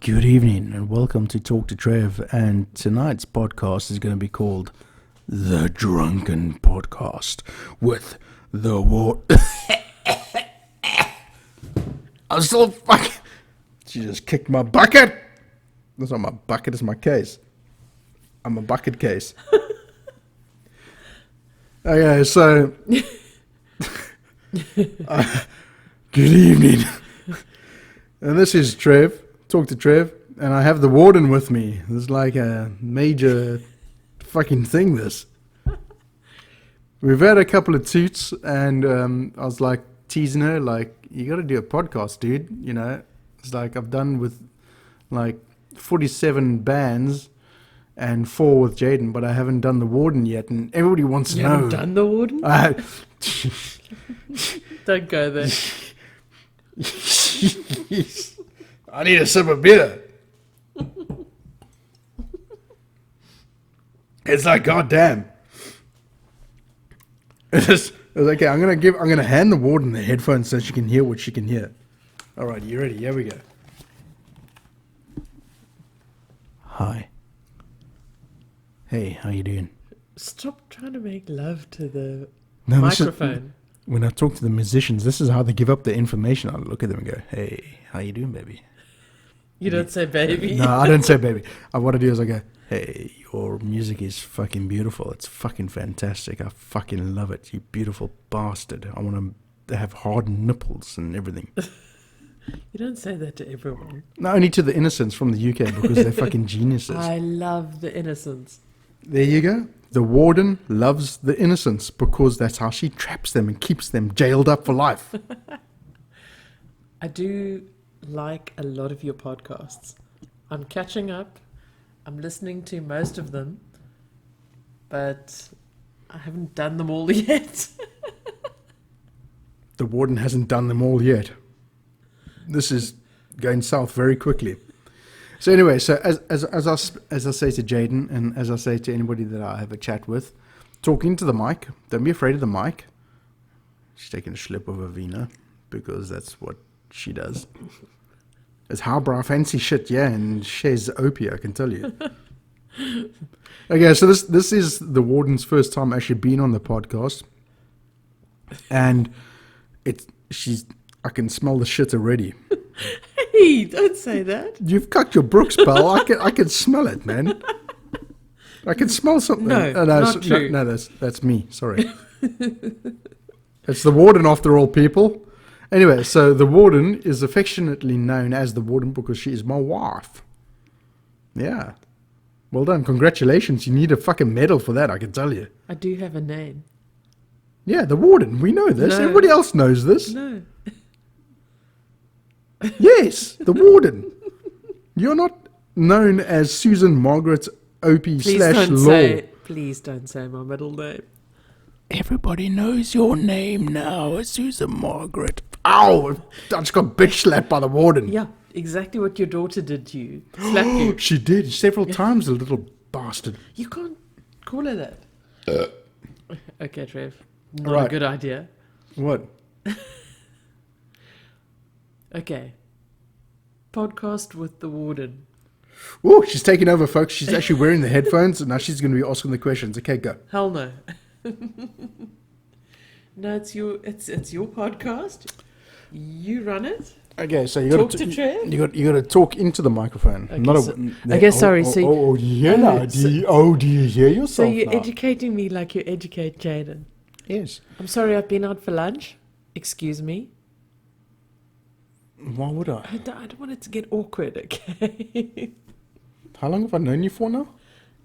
Good evening and welcome to Talk to Trev. And tonight's podcast is going to be called The Drunken Podcast with the I'm still fucking. She just kicked my bucket. That's not my bucket, it's my case. I'm a bucket case. Okay, so. Good evening. And this is Trev. Talk to Trev, and I have the Warden with me. This is like a major fucking thing, this. We've had a couple of toots, and I was like teasing her, like, you gotta do a podcast, dude. You know, it's like I've done with like 47 bands and 4 with Jaden, but I haven't done the Warden yet, and everybody wants to know. You haven't done the Warden? Don't go there. I need a sip of beer. It's like, goddamn. It's okay. I'm gonna hand the Warden the headphones so she can hear what she can hear. All right, you ready? Here we go. Hi. Hey, how you doing? Stop trying to make love to the No, microphone. When I talk to the musicians, this is how they give up the information. I look at them and go, "Hey, how you doing, baby?" You don't say baby. No, I don't say baby. What I do is I go, "Hey, your music is fucking beautiful. It's fucking fantastic. I fucking love it. You beautiful bastard. I want to have hard nipples and everything." You don't say that to everyone. No, only to the innocents from the UK because they're fucking geniuses. I love the innocence. There you go. The Warden loves the innocents because that's how she traps them and keeps them jailed up for life. I do like a lot of your podcasts. I'm catching up. I'm listening to most of them, but I haven't done them all yet. The Warden hasn't done them all yet. This is going south very quickly. So anyway, so as I say to Jaden, and as I say to anybody that I have a chat with, talk into the mic. Don't be afraid of the mic. She's taking a slip of a Vina because that's what she does. It's highbrow fancy shit, yeah, and she's opiate, I can tell you. Okay, so this is the Warden's first time actually being on the podcast, and I can smell the shit already. Hey, don't say that. You've cut your Brooks, pal. I can smell it, man. I can smell something. No, not true. No, that's me. Sorry. It's the Warden after all, people. Anyway, so the Warden is affectionately known as the Warden because she is my wife. Yeah. Well done. Congratulations. You need a fucking medal for that, I can tell you. I do have a name. Yeah, the Warden. We know this. No. Everybody else knows this. No. Yes, the Warden. You're not known as Susan Margaret Opie /Law. Please don't say my middle name. Everybody knows your name now, Susan Margaret. Ow! I just got bitch slapped by the Warden. Yeah, exactly what your daughter did to you. Slap you. She did several times, the little bastard. You can't call her that. Okay, Trev. Not Right. a good idea. What? Okay. Podcast with the Warden. Oh, she's taking over, folks. She's actually wearing the headphones, and now she's going to be asking the questions. Okay, go. Hell no. No, it's your podcast. You run it. Okay, so you Talk got to Trev. You got to talk into the microphone. Okay, sorry. Oh, yeah. Now, do you hear yourself? So you're now? educating me like you educate Jaden. Yes. I'm sorry, I've been out for lunch. Excuse me. Why would I? I don't want it to get awkward, okay? How long have I known you for now?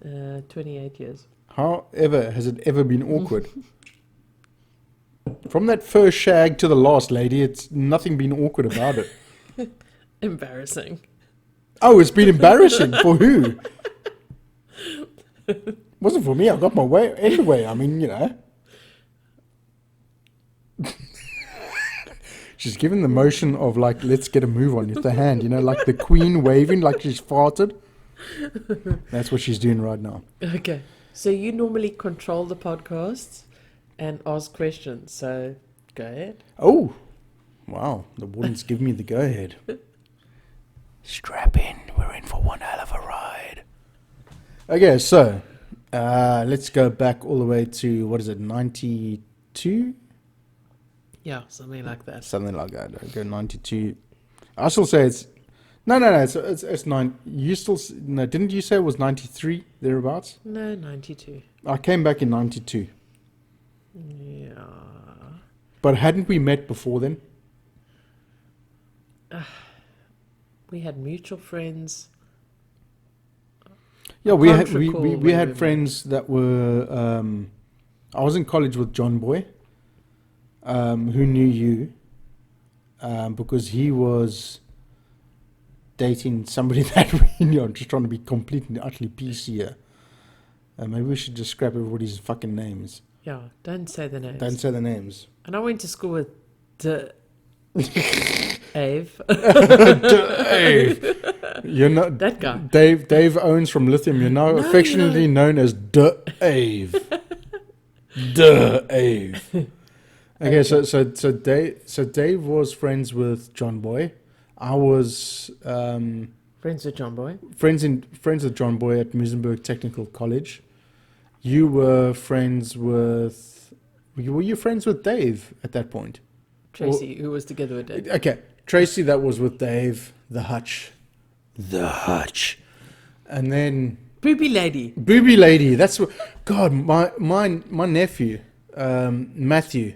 28 years. However, has it ever been awkward? From that first shag to the last lady, it's nothing been awkward about it. Embarrassing. Oh, it's been embarrassing. For who? Wasn't for me. I got my way anyway. I mean, you know. She's given the motion of like, let's get a move on with the hand, you know, like the queen waving like she's farted. That's what she's doing right now. Okay. So you normally control the podcasts and ask questions. So go ahead. Oh, wow. The Warden's giving me the go ahead. Strap in. in for one hell of a ride. Okay, so let's go back all the way to, what is it, 92? Yeah, something like that. Something like that. I'll go 92. I still say it's... No, it's 9. You still... No, didn't you say it was 93, thereabouts? No, 92. I came back in 92. Yeah. But hadn't we met before then? We had mutual friends. Yeah, I we can't had we recall we where had we friends that were. I was in college with John Boy, who knew you, because he was dating somebody that we knew. I'm just trying to be completely and utterly PC here. Maybe we should just scrap everybody's fucking names. Yeah, don't say the names. Don't say the names. And I went to school with Ave. Dave. You're not That guy. Dave Owens from Lithium. You're now affectionately known as Dave. Dave. Okay, so Dave was friends with John Boy. I was Friends with John Boy. friends with John Boy at Muizenberg Technical College. You were friends with... Were you friends with Dave at that point? Tracy, who was together with Dave. Okay, Tracy, that was with Dave, the Hutch. The Hutch. And then... Booby lady. Booby Lady, that's what... God, my nephew, Matthew,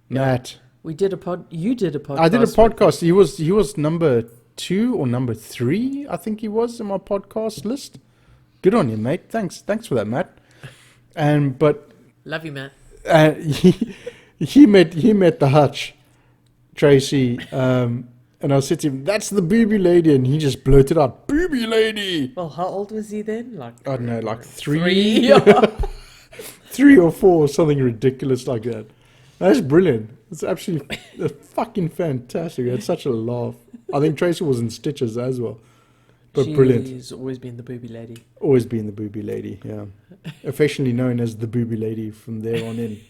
Matt. We did a pod. You did a podcast. I did a with podcast. He was number 2 or number 3, I think he was in my podcast list. Good on you, mate. Thanks for that, Matt. But Love you, man. he met the Hutch, Tracy, and I said to him, "That's the Booby Lady," and he just blurted out, "Booby Lady." Well, how old was he then? Like I don't know, like 3, 3. 3 or 4, something ridiculous like that. That's brilliant. It's absolutely fucking fantastic. We had such a laugh. I think Tracy was in stitches as well. But brilliant. She's always been the booby lady. Always been the Booby Lady, yeah. Affectionately known as the Booby Lady from there on in.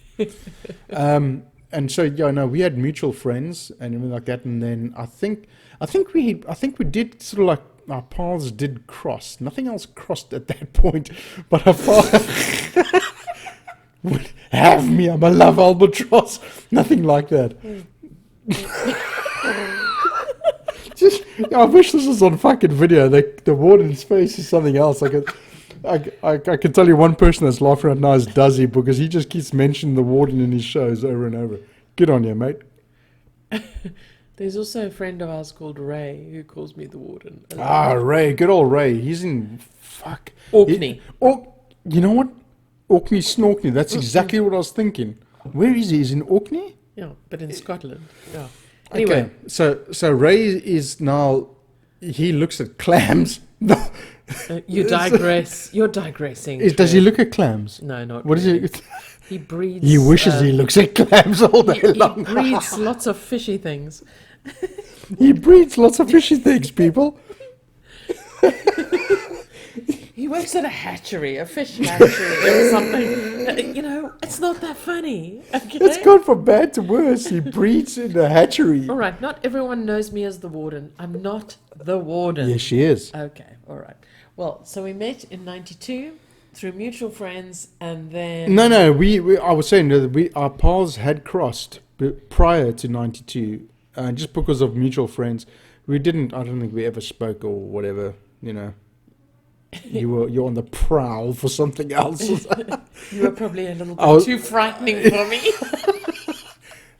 And so yeah, no, we had mutual friends and everything like that. And then I think we did sort of like our paths did cross. Nothing else crossed at that point, but our paths would have me. I'm a love albatross. Nothing like that. I wish this was on fucking video. The warden's face is something else. I can tell you one person that's laughing right now is Duzzy, because he just keeps mentioning the warden in his shows over and over. Good on you, mate. There's also a friend of ours called Ray who calls me the warden. Ray, good old Ray. He's in Orkney. You know what? Orkney Snorkney. That's exactly what I was thinking. Where is he? He's in Orkney? Yeah, but in Scotland. Yeah. Anyway, okay. So Ray is now, he looks at clams. you digress. You're digressing. Does he look at clams? No, not What really. is he? He breeds. He wishes he looks at clams all day He long. breeds lots of fishy things. He breeds lots of fishy things, people. He works at a hatchery, a fish hatchery or something. You know, it's not that funny. Okay? It's gone from bad to worse. He breeds in a hatchery. All right, not everyone knows me as the warden. I'm not the warden. Yes, she is. Okay, all right. Well, so we met in 92 through mutual friends, and then... No, I was saying that our paths had crossed prior to 92, just because of mutual friends. I don't think we ever spoke or whatever, you know. You're on the prowl for something else. You were probably a little bit too frightening for me.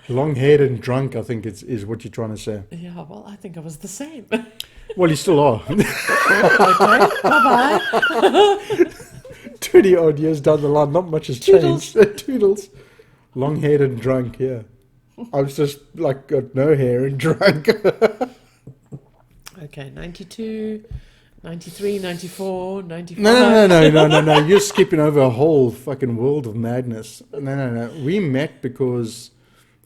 Long-haired and drunk, I think is what you're trying to say. Yeah, well, I think I was the same. Well, you still are. Okay, bye-bye. 20 odd years down the line, not much has Toodles. changed. Toodles. Long-haired and drunk, yeah. I was just like got no hair and drunk. Okay, 92, 93, 94, 95. No. You're skipping over a whole fucking world of madness. No. We met because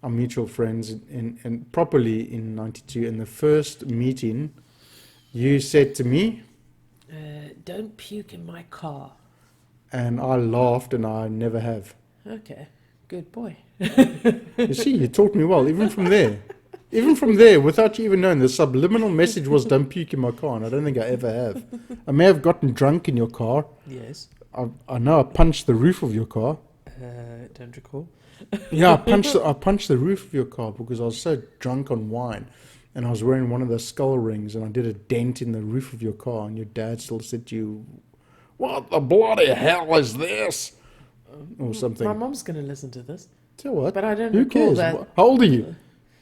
our mutual friends and properly in 92. In the first meeting, you said to me... don't puke in my car. And I laughed, and I never have. Okay, good boy. You see, you taught me well, even from there. Even from there, without you even knowing, the subliminal message was don't puke in my car, and I don't think I ever have. I may have gotten drunk in your car. Yes. I know I punched the roof of your car. Don't recall. Yeah, I punched the roof of your car because I was so drunk on wine, and I was wearing one of those skull rings, and I did a dent in the roof of your car, and your dad still said to you, "What the bloody hell is this?" Or something. My mom's going to listen to this. So what? But I don't Who recall cares? that. How old are you?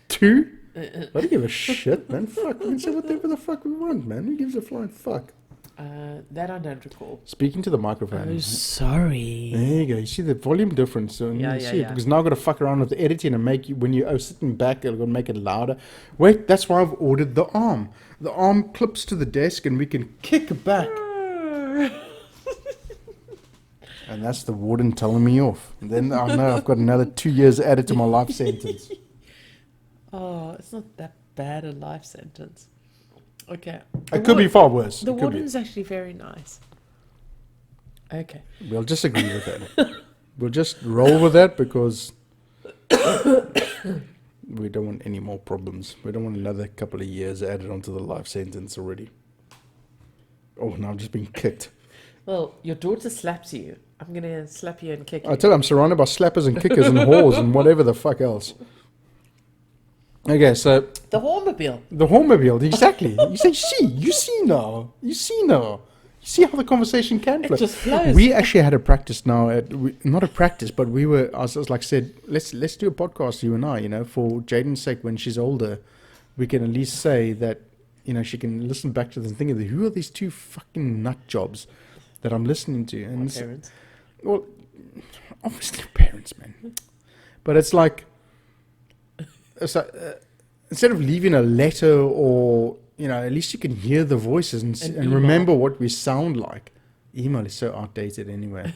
2? I don't give a shit, man. Fuck, we can say whatever the fuck we want, man. Who gives a flying fuck? That I don't recall. Speaking to the microphone. Oh, sorry. There you go. You see the volume difference. So Yeah, you yeah, see it, yeah. because now I've got to fuck around with the editing and make you, when you're sitting back, I'm going to make it louder. Wait, that's why I've ordered the arm. The arm clips to the desk and we can kick back. And that's the warden telling me off. And then I know I've got another 2 years added to my life sentence. Oh, it's not that bad a life sentence. Okay. It could be far worse. The It could be. warden's actually very nice. Okay. We'll just agree with that. We'll just roll with that because we don't want any more problems. We don't want another couple of years added onto the life sentence already. Oh, now I'm just being kicked. Well, your daughter slaps you. I'm going to slap you and kick you. I tell you, I'm surrounded by slappers and kickers and whores and whatever the fuck else. Okay, so The Hormobile. the Hormobile, exactly. You say, you see now. You see how the conversation can flow. It just flows. We actually had a practice now. Not a practice, but we were. I was like said, let's do a podcast, you and I. You know, for Jaden's sake, when she's older, we can at least say that she can listen back to the thing of who are these two fucking nut jobs that I'm listening to. And My parents. well, obviously parents, man. But it's like instead of leaving a letter or at least you can hear the voices and email. remember what we sound like. Email is so outdated anyway.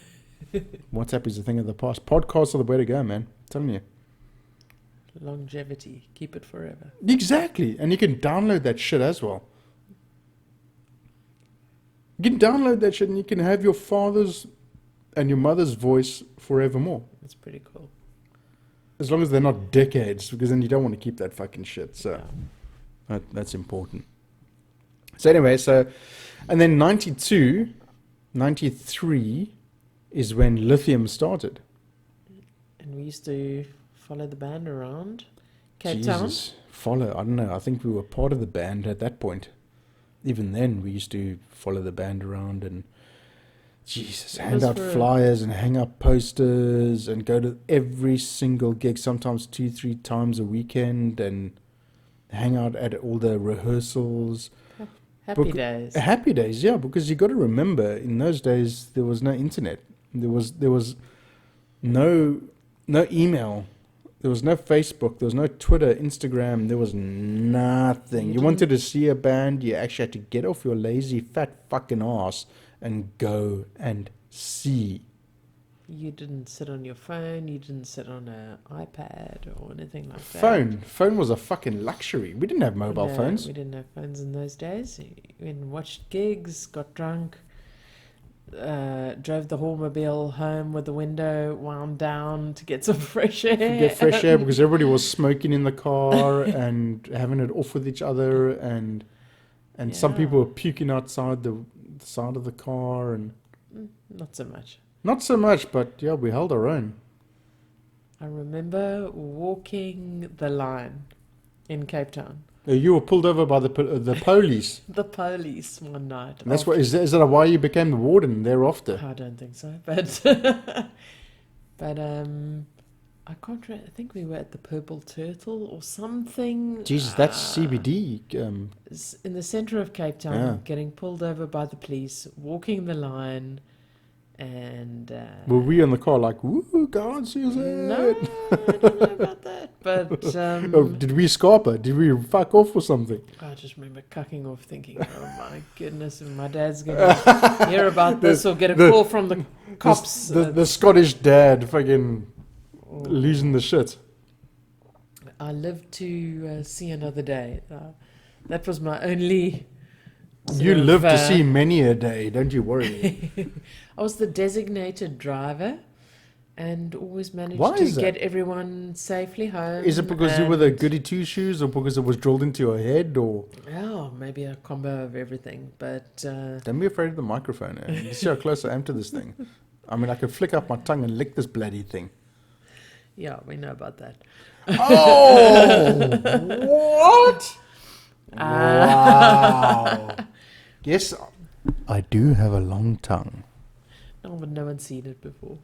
WhatsApp is a thing of the past. Podcasts are the way to go, man. I'm telling you. Longevity. Keep it forever. Exactly. And you can download that shit as well. You can download that shit and you can have your father's and your mother's voice forevermore. That's pretty cool. As long as they're not dickheads, because then you don't want to keep that fucking shit. So that's important. So anyway, and then 92, 93 is when lithium started. And we used to follow the band around Cape Jesus, follow. I don't know. I think we were part of the band at that point. Even then, we used to follow the band around and hand out flyers and hang up posters and go to every single gig, sometimes 2-3 times a weekend, and hang out at all the rehearsals. Happy days. Happy days, yeah, because you got to remember, in those days there was no internet, there was no email, there was no Facebook, there was no Twitter, Instagram, there was nothing. You wanted to see a band, you actually had to get off your lazy fat fucking ass and go and see. You didn't sit on your phone, you didn't sit on an iPad or anything like that. Phone was a fucking luxury. We didn't have mobile phones. We didn't have phones in those days. We watched gigs, got drunk, drove the Hormobile home with the window wound down to get some fresh air. Get fresh air because everybody was smoking in the car and having it off with each other, and some people were puking outside the side of the car, and not so much. Not so much, but yeah, we held our own. I remember walking the line in Cape Town. You were pulled over by the police. The police one night. And that's what is that why you became the warden thereafter? I don't think so, but I can't. I think we were at the Purple Turtle or something. Jesus, that's CBD. In the centre of Cape Town, getting pulled over by the police, walking the line. And were we in the car like, woo, God, see that? No, I don't know about that. But did we scarper? Did we fuck off or something? I just remember cucking off, thinking, "Oh my goodness, my dad's going to hear about this or get a call from the cops." The Scottish dad, fucking losing the shit. I lived to see another day. That was my only. You live to see many a day, don't you worry. I was the designated driver, and always managed Why to is that? get everyone safely home. Is it because you were the and- goody two shoes, or because it was drilled into your head, or Oh, maybe a combo of everything. But don't be afraid of the microphone? You see how close I am to this thing. I mean, I could flick up my tongue and lick this bloody thing. yeah, we know about that. Oh, what? Wow. Yes, I do have a long tongue. No, but no one's seen it before.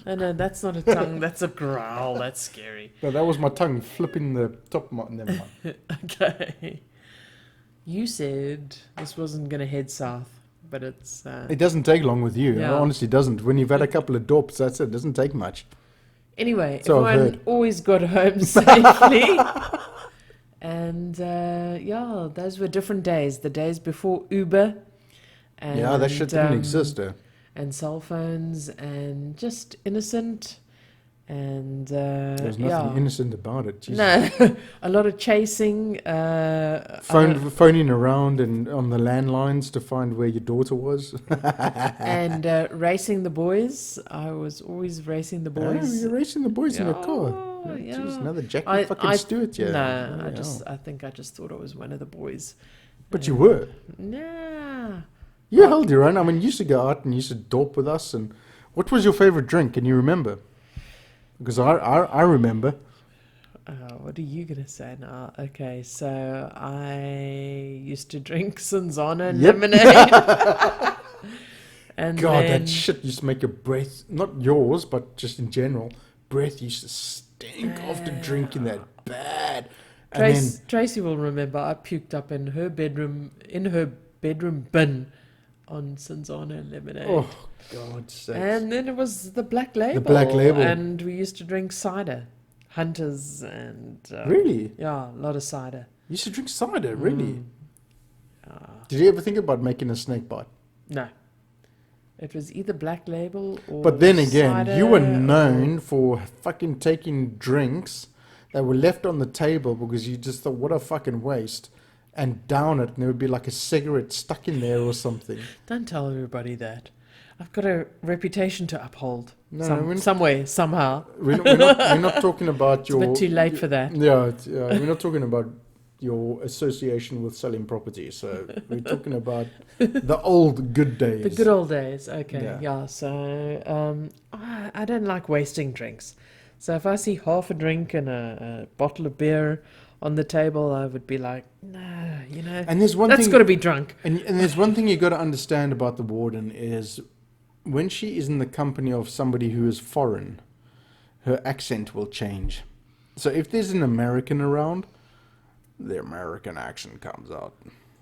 No, that's not a tongue. That's a growl. That's scary. No, that was my tongue flipping the top. Never mind. Okay. You said this wasn't going to head south, but it's... It doesn't take long with you. Yeah. It honestly doesn't. When you've had a couple of dorps, that's it. It doesn't take much. Anyway, So I've everyone heard. always got home safely. And yeah, those were different days. The days before Uber. And, Yeah, that shit didn't exist. And cell phones and just innocent. And There was nothing innocent about it. Jesus. No, a lot of chasing. Phoning around and on the landlines to find where your daughter was. And racing the boys. I was always racing the boys. You're racing the boys in a car. Oh, yeah. Jeez, another Jackie I- fucking I- Stewart, yeah. No, Yeah. I think I just thought I was one of the boys. But you were. Nah. You held your own. I mean, you used to go out and you used to dorp with us. And what was your favorite drink? Can you remember? Because I remember. What are you gonna say now? Okay, so I used to drink Sanzana Yep. lemonade. And God, then that shit used to make your breath, not yours, but just in general, breath used to stink after drinking that bad. And then, Tracy will remember I puked up in her bedroom bin on Sanzana lemonade. oh, God's sake. And then it was the Black Label. Black Label. And we used to drink cider. Hunters and... Really? Yeah, a lot of cider. You used to drink cider, really? Mm. Did you ever think about making a snake bite? No. It was either Black Label or But then again, you were cider known for fucking taking drinks that were left on the table because you just thought, what a fucking waste, and down it, and there would be like a cigarette stuck in there or something. Don't tell everybody that. I've got a reputation to uphold. No, we're not- some way, somehow. We're not talking about It's your... a bit too late for that. Yeah, we're not talking about your association with selling property. So we're talking about the old good days. The good old days. Okay, Yeah. yeah. So I don't like wasting drinks. So if I see half a drink and a bottle of beer on the table, I would be like, no, you know, And there's one that's thing, got to be drunk. and there's one thing you got to understand about the warden is when she is in the company of somebody who is foreign, her accent will change. So if there's an American around, the American accent comes out.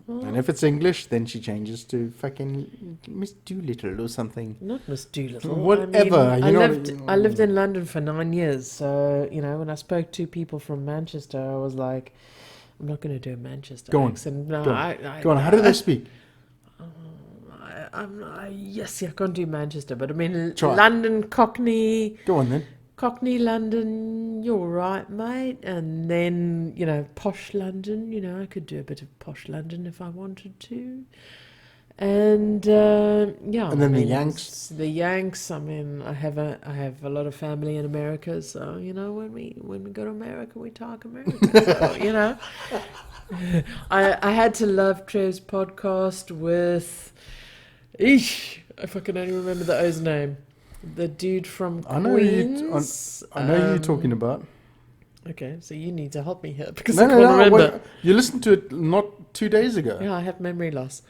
And if it's English, then she changes to fucking Miss Doolittle or something. Not Miss Doolittle. Whatever, I, you know- I lived in London for 9 years. So, you know, when I spoke to people from Manchester, I was like, I'm not going to do a Manchester Go on, accent. No, go I, Go on, how do they speak? yes, I can't do Manchester, but I mean, Try. London, Cockney, Go on then. Cockney, London, you're right, mate. And then, you know, posh London, you know, I could do a bit of posh London if I wanted to. And yeah, And then the I mean, Yanks? The Yanks. I mean, I have a lot of family in America, so you know, when we go to America, we talk American. So you know, I had to love Trev's podcast with, if I can only remember the O's name. The dude from I know Queens. I know who you're talking about. Okay, so you need to help me here because No, I no, can't no. remember. Well, you listened to it not 2 days ago. Yeah, I have memory loss.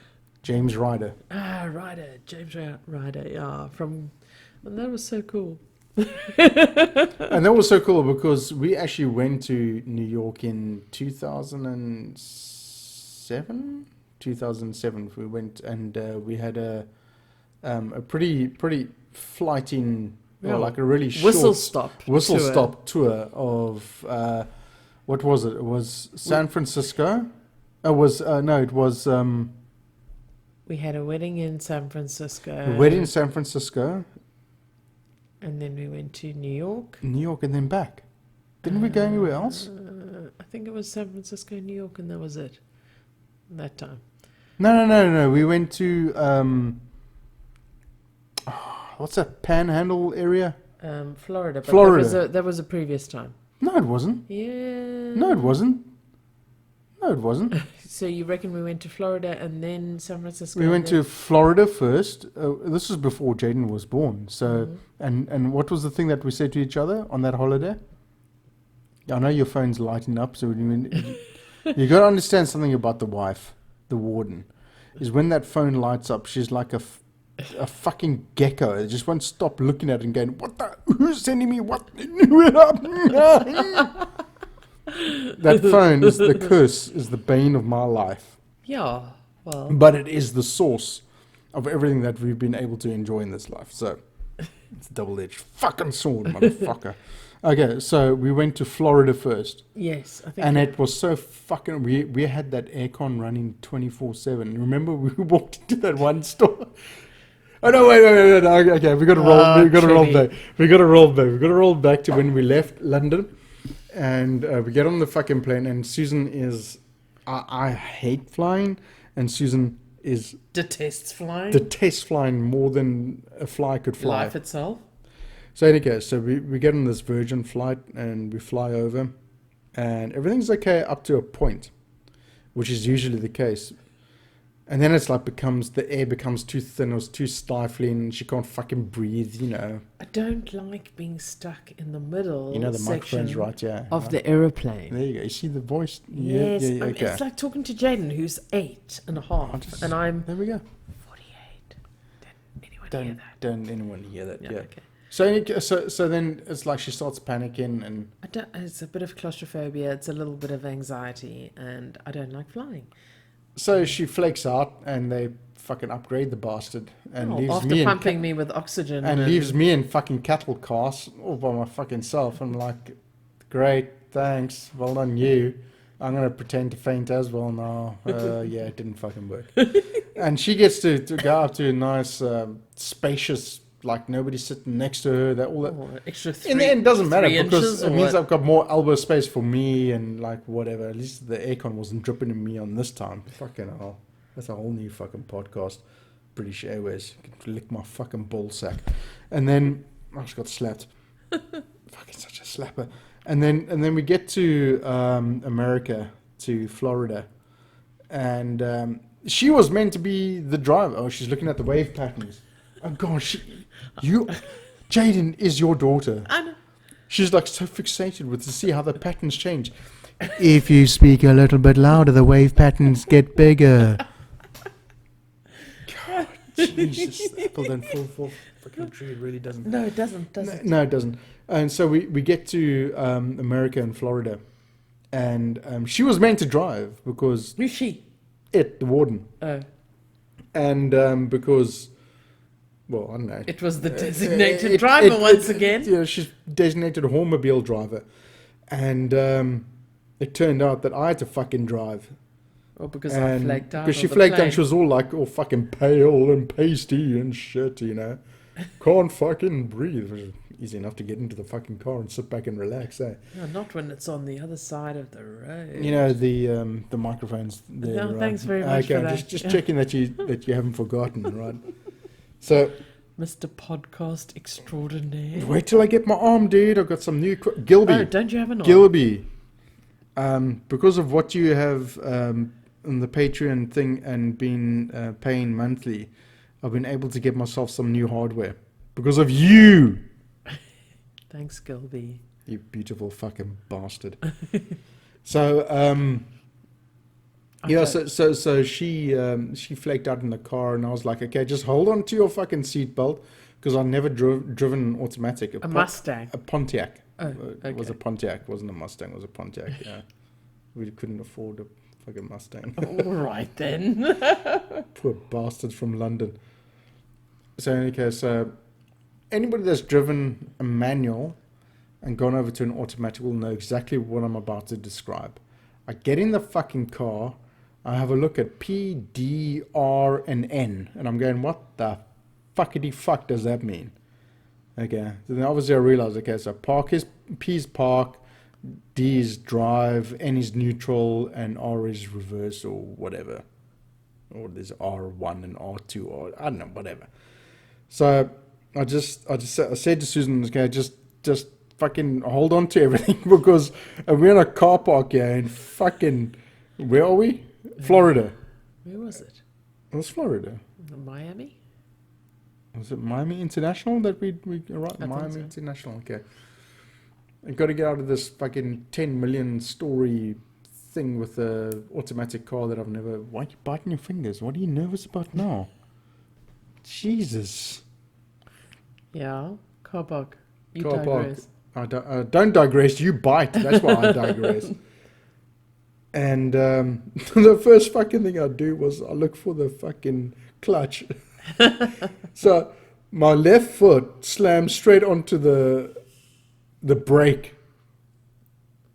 James Ryder. Ryder, James Ryder, yeah, and that was so cool. And that was so cool because we actually went to New York in 2007. 2007 we went and we had a pretty flight in, Yeah. or like a really short Whistle stop tour of what was it? It was San Francisco. It was We had a wedding in San Francisco. a wedding in San Francisco, And then we went to New York. New York, and then back. Didn't we go anywhere else? I think it was San Francisco, New York, and that was it. That time. No. We went to what's that Panhandle area? Florida. But Florida. That was a previous time. No, it wasn't. Yeah. No, it wasn't. No, it wasn't. So you reckon we went to Florida and then San Francisco? We went to Florida first. This was before Jaden was born. So, and what was the thing that we said to each other on that holiday? I know your phone's lighting up, so you got to understand something about the wife, the warden, is when that phone lights up, she's like a fucking gecko. It just won't stop looking at it and going, "What the? Who's sending me what?" That phone is the curse, is the bane of my life. Yeah, well. But it is the source of everything that we've been able to enjoy in this life. So it's a double-edged fucking sword, motherfucker. Okay, so we went to Florida first. Yes, I think. And it was so fucking... We had that aircon running 24/7. Remember we walked into that one store? Oh, no, wait. Okay, we got to roll. We got to roll back. We got to roll back to when we left London. And we get on the fucking plane, and Susan is... I hate flying, and Susan is... Detests flying? Detests flying more than a fly could fly. Life itself? So anyway, so we get on this Virgin flight, and we fly over, and everything's okay up to a point, which is usually the case. And then it's like the air becomes too thin, or it's too stifling, she can't fucking breathe, you know. I don't like being stuck in the middle. You know, the microphone's right, yeah. Of the aeroplane. There you go. You see the voice? Yes. Yeah, okay. It's like talking to Jaden, who's 8.5, and I'm there we go. 48. Don't anyone hear that? Don't anyone hear that, yeah. Okay. So then it's like she starts panicking, and... It's a bit of claustrophobia, it's a little bit of anxiety, and I don't like flying. So she flakes out, and they fucking upgrade the bastard, and leaves after me pumping me with oxygen, and leaves me in fucking cattle cars all by my fucking self. I'm like, great, thanks, well done you. I'm gonna pretend to faint as well now. Yeah, it didn't fucking work. And she gets to go up to a nice, spacious, like nobody's sitting next to her. That all that. Extra In the end, it doesn't matter because it means what? I've got more elbow space for me and like whatever. At least the aircon wasn't dripping in me on this time. Fucking hell, that's a whole new fucking podcast. British Airways, you can lick my fucking ball sack. And then I just got slapped. Fucking such a slapper. And then we get to America, to Florida, and she was meant to be the driver. Oh, she's looking at the wave patterns. Oh God, Jaden is your daughter. I know. She's like so fixated with to see how the patterns change. If you speak a little bit louder, the wave patterns get bigger. God, Jesus, the apple don't fall for fucking tree. It really doesn't. No, it doesn't. No, it doesn't. And so we get to America and Florida, and she was meant to drive because Who's she? the warden, Oh, and because. Well, I don't know. it was the designated driver once again. Yeah, she's designated Hormobile driver. And it turned out that I had to fucking drive. Or because I flaked out. Because she flaked out and she was all like, all fucking pale and pasty and shit, you know. Can't fucking breathe. It was easy enough to get into the fucking car and sit back and relax, eh? No, not when it's on the other side of the road. You know, the microphones there. No, right? thanks very much for that. Just checking that you haven't forgotten, right? So, Mr. Podcast Extraordinaire. wait till I get my arm, dude. I've got some new... Gilby. Oh, don't you have an arm? Gilby. Because of what you have on the Patreon thing and been paying monthly, I've been able to get myself some new hardware. Because of you! Thanks, Gilby. You beautiful fucking bastard. So, yeah, so she flaked out in the car, and I was like, okay, just hold on to your fucking seatbelt, because I never driven an automatic. A Mustang. A Pontiac. Oh, It was a okay. Pontiac. It wasn't a Mustang. It was a Pontiac. Yeah, we couldn't afford a fucking Mustang. All right then. Poor bastards from London. So in any case, anybody that's driven a manual and gone over to an automatic will know exactly what I'm about to describe. I get in the fucking car, I have a look at P, D, R, and N, and I'm going, what the fuckity fuck does that mean? Okay, so then obviously I realize, okay, so park is, P is park, D is drive, N is neutral, and R is reverse or whatever. Or there's R1 and R2, or I don't know, whatever. So I said to Susan, okay, just fucking hold on to everything because we're in a car park here in fucking, where are we? Florida. Where was it? It was Florida. Miami? Was it Miami International that we arrived? I think Miami so. International, okay. I got to get out of this fucking 10 million story thing with the automatic car that I've never. Why are you biting your fingers? What are you nervous about now? Jesus. Yeah, car park. You Car park. digress. Don't digress, you bite. That's why I digress. And the first fucking thing I do was I look for the fucking clutch. So my left foot slammed straight onto the brake.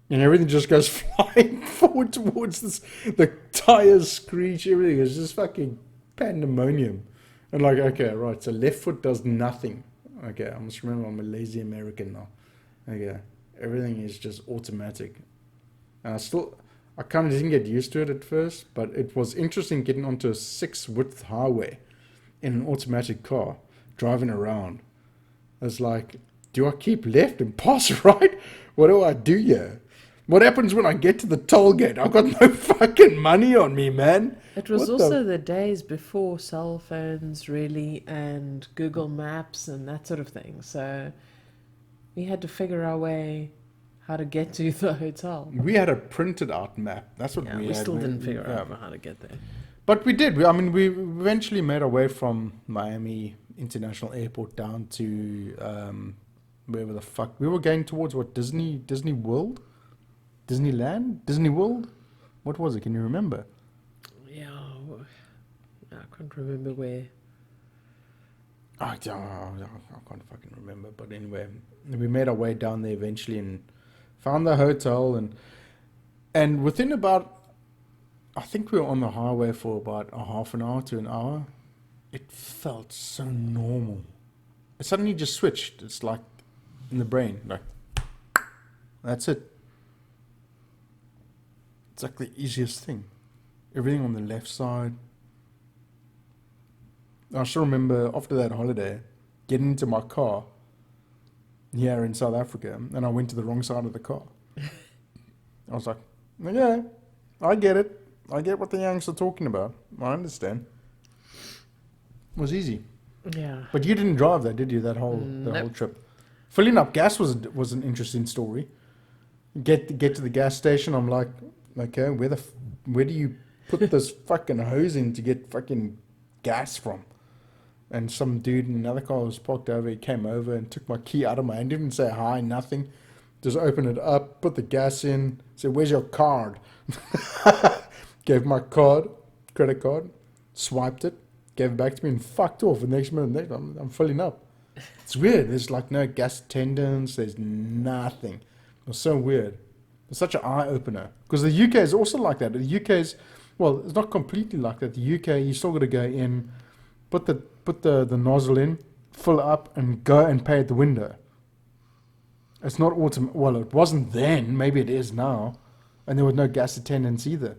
And everything just goes flying forward towards this. The tires screech, everything is just fucking pandemonium. And like, okay, right, so left foot does nothing. Okay, I must remember I'm a lazy American now. Okay, everything is just automatic. And I kind of didn't get used to it at first, but it was interesting getting onto a 6-width highway in an automatic car, driving around. It's like, do I keep left and pass right? What do I do here? What happens when I get to the toll gate? I've got no fucking money on me, man. It was What also the days before cell phones, really, and Google Maps and that sort of thing. So we had to figure our way how to get to the hotel. We had a printed out map. That's what Yeah, we we had. still didn't figure out how to get there. But we did. We eventually made our way from Miami International Airport down to wherever the fuck we were going towards. What, Disney World, Disneyland, Disney World? What was it? Can you remember? Yeah, I can't remember where. I can't fucking remember. But anyway, we made our way down there eventually and found the hotel and within about, I think we were on the highway for about a half an hour to an hour. It felt so normal. It suddenly just switched. It's like in the brain, like that's it. It's like the easiest thing. Everything on the left side. I still remember after that holiday, getting into my car here in South Africa, and I went to the wrong side of the car. I was like, yeah, I get it. I get what the youngs are talking about. I understand. It was easy. Yeah. But you didn't drive that, did you? That whole whole trip. Filling up gas was an interesting story. Get to the gas station. I'm like, okay, where do you put this fucking hose in to get fucking gas from? And some dude in another car was parked over. He came over and took my key out of my hand. Didn't say hi, nothing. Just opened it up, put the gas in. Said, "Where's your card?" Gave my credit card, swiped it, gave it back to me, and fucked off. The next minute, I'm filling up. It's weird. There's like no gas attendants. There's nothing. It was so weird. It's such an eye opener because the UK is also like that. The UK is, well, it's not completely like that. The UK, you still got to go in, put the nozzle in, fill up, and go and pay at the window. It's not automatic. Well, it wasn't then. Maybe it is now, and there was no gas attendants either.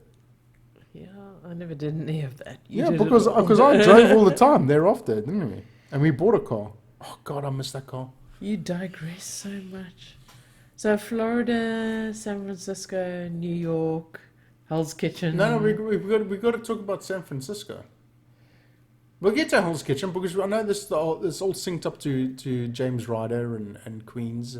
Yeah, I never did any of that. Yeah, because I drove all the time thereafter, didn't we? And we bought a car. Oh God, I miss that car. You digress so much. So Florida, San Francisco, New York, Hell's Kitchen. No, we got to talk about San Francisco. We'll get to Hell's Kitchen because I know this all synced up to James Ryder and Queens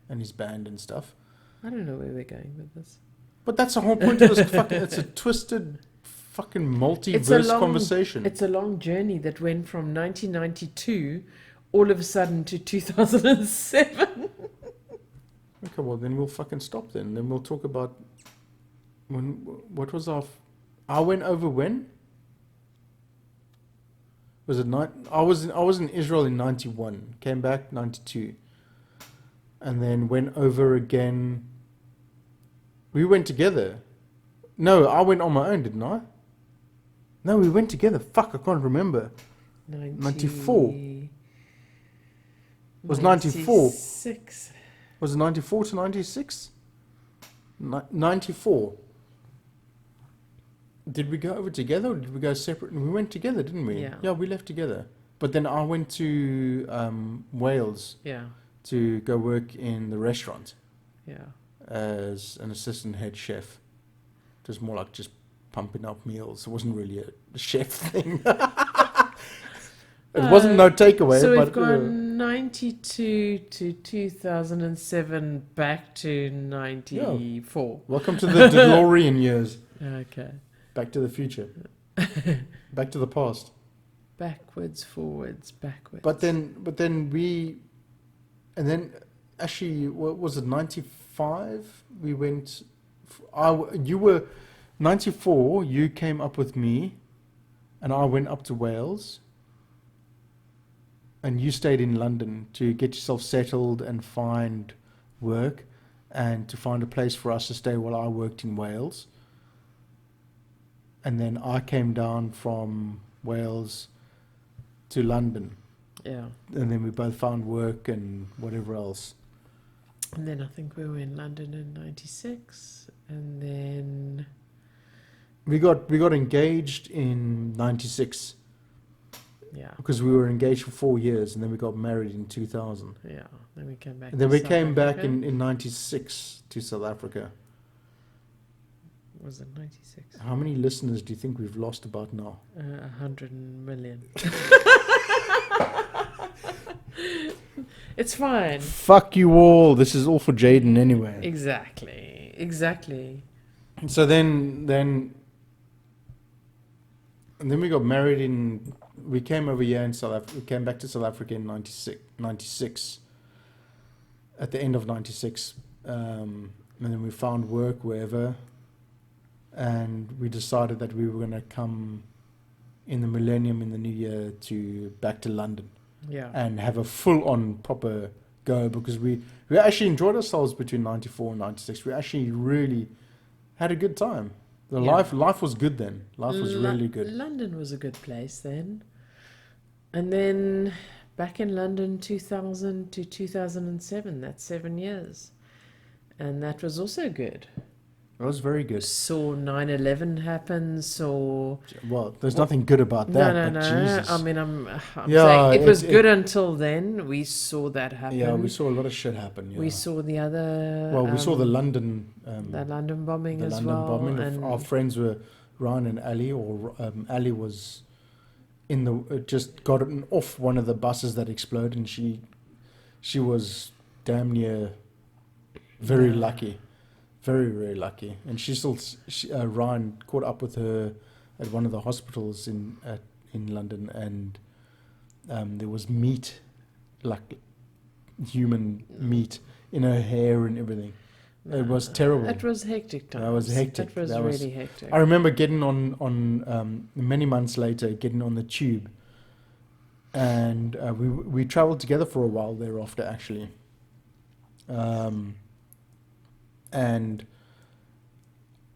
and his band and stuff. I don't know where we're going with this. But that's the whole point of this fucking. It's a twisted fucking multiverse conversation. It's a long journey that went from 1992 all of a sudden to 2007. Okay, well then we'll fucking stop then. Then we'll talk about what was I went over when? Was it I was in Israel in 91, came back 92. And then went over again. We went together. No, I went on my own, didn't I? No, we went together. Fuck, I can't remember. 94. Was 94. 96. Was it 94 to 96? 94. Did we go over together or did we go separate? We went together, didn't we? Yeah. Yeah, we left together. But then I went to Wales Yeah. to go work in the restaurant Yeah. as an assistant head chef. It was more like just pumping up meals. It wasn't really a chef thing. It wasn't no takeaway. So we've but gone 92 to 2007 back to 94. welcome to the DeLorean years. Okay. Back to the future. Back to the past. Backwards, forwards, backwards. But then we, and then actually, what was it? 95. We went. You were 94. You came up with me, and I went up to Wales. And you stayed in London to get yourself settled and find work, and to find a place for us to stay while I worked in Wales. And then I came down from Wales to London. Yeah. And then we both found work and whatever else. And then I think we were in London in 96. And then... We got engaged in 96 Yeah. because we were engaged for 4 years, and then we got married in 2000. Yeah. Then we came back And then to we South came back Africa. in 96 to South Africa. Was it 96? How many listeners do you think we've lost about now? 100 million. It's fine. Fuck you all. This is all for Jaden anyway. Exactly. Exactly. So then we got married in. We came over here in South Africa. We came back to South Africa in 96. At the end of 96, and then we found work wherever, and we decided that we were going to come in the millennium, in the new year, to back to London. Yeah. And have a full-on proper go, because we actually enjoyed ourselves between 94 and 96. We actually really had a good time. The Yeah. life was good then. Life was really good. London was a good place then. And then back in London 2000 to 2007, that's 7 years. And that was also good. It was very good. Saw 9/11 happen, saw... Well, there's nothing good about that, No. but Jesus. I mean, I'm Yeah, saying it was it- good until then. We saw that happen. Yeah, we saw a lot of shit happen. Yeah. We saw the other... Well, we saw the London bombing the as London well. bombing. And Our friends were Ryan and Ali, or Ali was in the just gotten off one of the buses that exploded, and she was damn near very Yeah. lucky, very very lucky, and Ryan caught up with her at one of the hospitals in London, and there was meat, like human meat, in her hair and everything. It was terrible. It was hectic times. That was hectic. It was That was- really hectic. I remember getting on many months later, getting on the tube, and we travelled together for a while thereafter, actually. And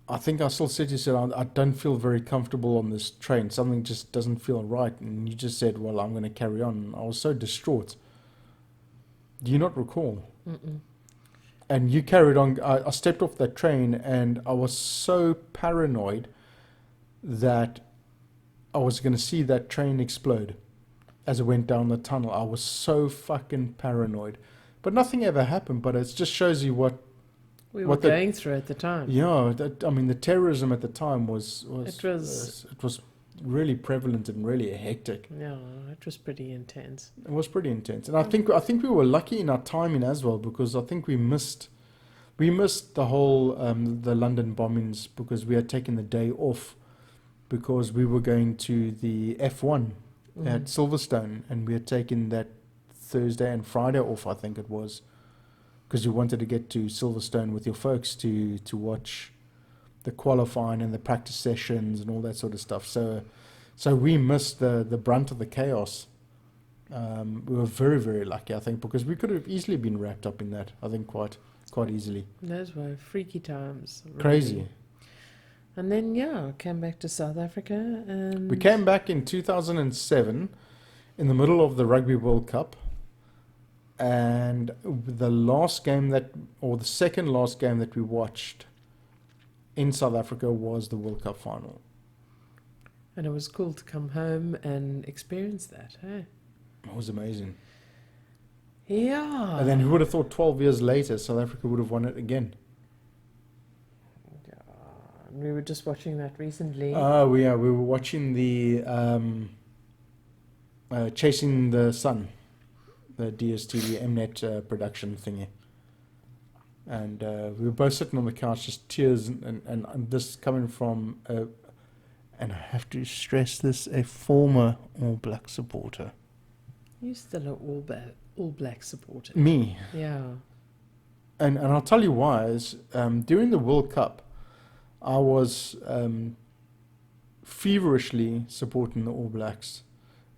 I think I still said to you, I don't feel very comfortable on this train. Something just doesn't feel right. And you just said, well, I'm going to carry on. I was so distraught. Do you not recall? Mm-mm. And you carried on. I stepped off that train, and I was so paranoid that I was going to see that train explode as it went down the tunnel. I was so fucking paranoid. But nothing ever happened, but it just shows you what We were what the- going through at the time. Yeah, I mean, the terrorism at the time was It was- really prevalent and really hectic. Yeah, it was pretty intense. It was pretty intense, and I think we were lucky in our timing as well, because I think we missed the whole the London bombings, because we had taken the day off because we were going to the F1 at Silverstone, and we had taken that Thursday and Friday off, I think it was, because you wanted to get to Silverstone with your folks to watch the qualifying and the practice sessions and all that sort of stuff. So we missed the brunt of the chaos. We were very, very lucky, I think, because we could have easily been wrapped up in that, I think, quite easily. Those were freaky times. Really. Crazy. And then, I came back to South Africa and... We came back in 2007 in the middle of the Rugby World Cup. And the second last game that we watched in South Africa was the World Cup final. And it was cool to come home and experience that, hey? It was amazing. Yeah. And then who would have thought 12 years later South Africa would have won it again? We were just watching that recently. We were watching the Chasing the Sun, the DSTV Mnet production thingy. And we were both sitting on the couch, just tears, and this coming from, and I have to stress this, a former All Black supporter. You still an all black supporter. Me. Yeah. And I'll tell you why. Is during the World Cup, I was feverishly supporting the All Blacks.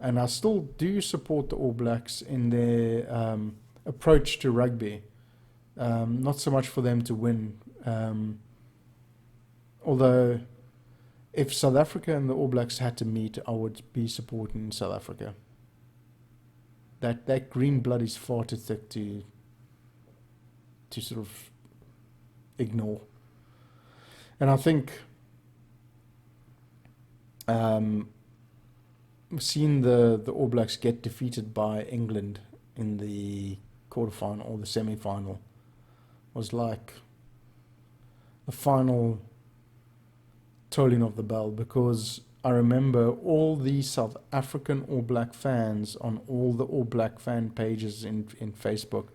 And I still do support the All Blacks in their approach to rugby. Not so much for them to win. Although, if South Africa and the All Blacks had to meet, I would be supporting South Africa. That green blood is far too thick to sort of ignore. And I think seeing the All Blacks get defeated by England in the quarterfinal or the semi-final was like the final tolling of the bell, because I remember all the South African All Black fans on all the All Black fan pages in Facebook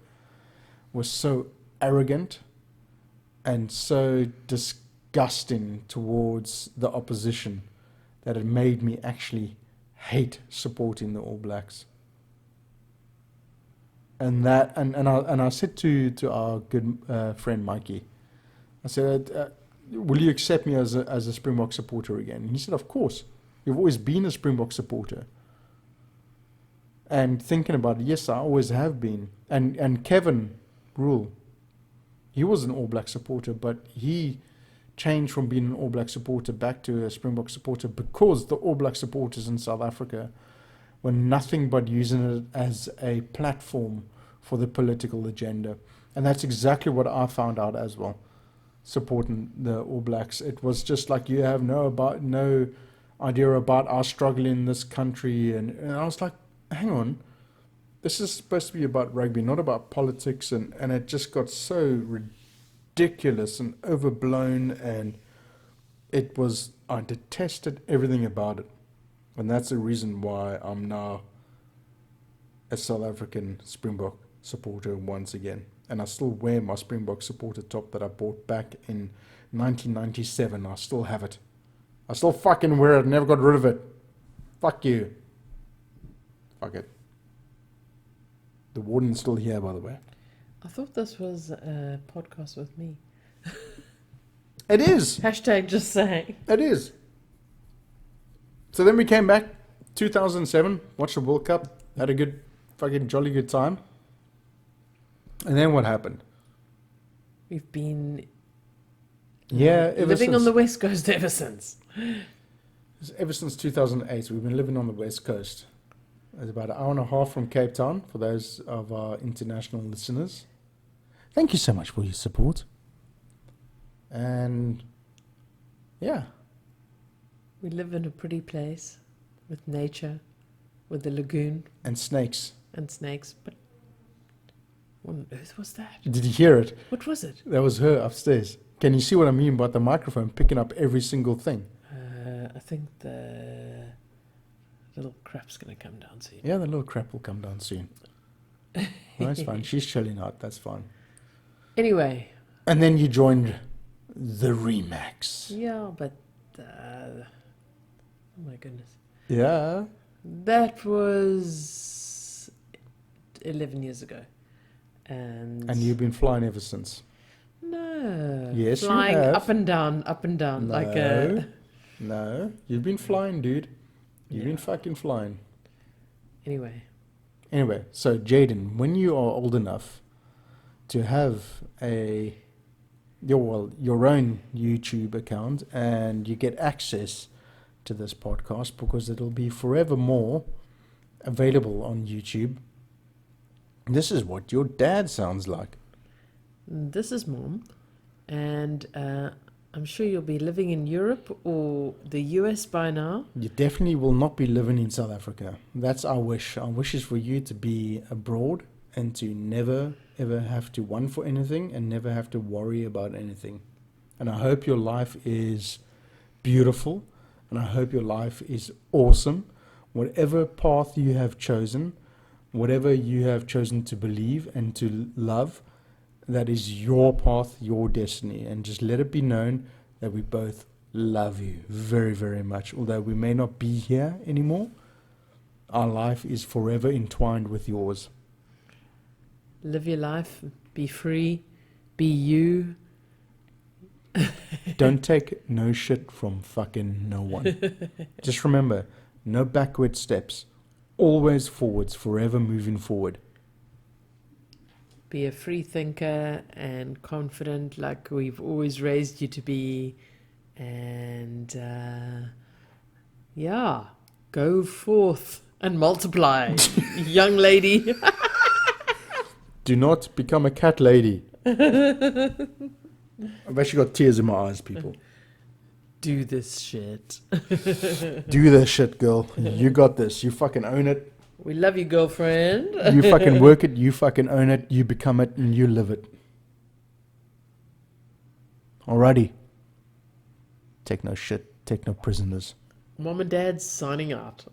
were so arrogant and so disgusting towards the opposition that it made me actually hate supporting the All Blacks. And I said to our good friend Mikey, I said, will you accept me as a Springbok supporter again? And he said, of course. You've always been a Springbok supporter. And thinking about it, yes, I always have been. And Kevin Rule, he was an All Black supporter, but he changed from being an All Black supporter back to a Springbok supporter because the All Black supporters in South Africa were nothing but using it as a platform for the political agenda. And that's exactly what I found out as well, supporting the All Blacks. It was just like, you have no idea about our struggle in this country. And I was like, hang on, this is supposed to be about rugby, not about politics. And it just got so ridiculous and overblown, and I detested everything about it. And that's the reason why I'm now a South African Springbok supporter once again. And I still wear my Springbok supporter top that I bought back in 1997. I still have it. I still fucking wear it. Never got rid of it. Fuck you. Fuck it. The Warden's still here, by the way. I thought this was a podcast with me. It is. Hashtag just saying. It is. So then we came back, 2007, watched the World Cup, had a good, fucking jolly good time. And then what happened? We've been since living on the West Coast ever since. Ever since 2008, we've been living on the West Coast. It's about an hour and a half from Cape Town, for those of our international listeners. Thank you so much for your support. And, yeah. We live in a pretty place with nature, with the lagoon. And snakes. And snakes. But what on earth was that? Did you hear it? What was it? That was her upstairs. Can you see what I mean about the microphone picking up every single thing? I think the little crap's going to come down soon. Yeah, the little crap will come down soon. That's fine. She's chilling out. That's fine. Anyway. And then you joined the Remax. Yeah, but... oh my goodness. Yeah. That was 11 years ago. And you've been flying ever since? No. Yes, you flying have. up and down, No. like a... No. You've been flying, dude. You've been fucking flying. Anyway, so Jaden, when you are old enough to have your own YouTube account and you get access to this podcast, because it'll be forevermore available on YouTube, this is what your dad sounds like. this is Mom, and I'm sure you'll be living in Europe or the US by now. You definitely will not be living in South Africa. That's our wish. Our wish is for you to be abroad and to never, ever have to want for anything and never have to worry about anything. And I hope your life is beautiful and I hope your life is awesome. Whatever path you have chosen, whatever you have chosen to believe and to love, that is your path, your destiny. And just let it be known that we both love you very, very much. Although we may not be here anymore, our life is forever entwined with yours. Live your life, be free, be you. Don't take no shit from fucking no one. Just remember, no backward steps. Always forwards, forever moving forward. Be a free thinker and confident like we've always raised you to be. And yeah, go forth and multiply, young lady. Do not become a cat lady. I've actually got tears in my eyes, people. Do this shit. Do this shit, girl. You got this. You fucking own it. We love you, girlfriend. You fucking work it. You fucking own it. You become it and you live it. Alrighty. Take no shit. Take no prisoners. Mom and Dad's signing out.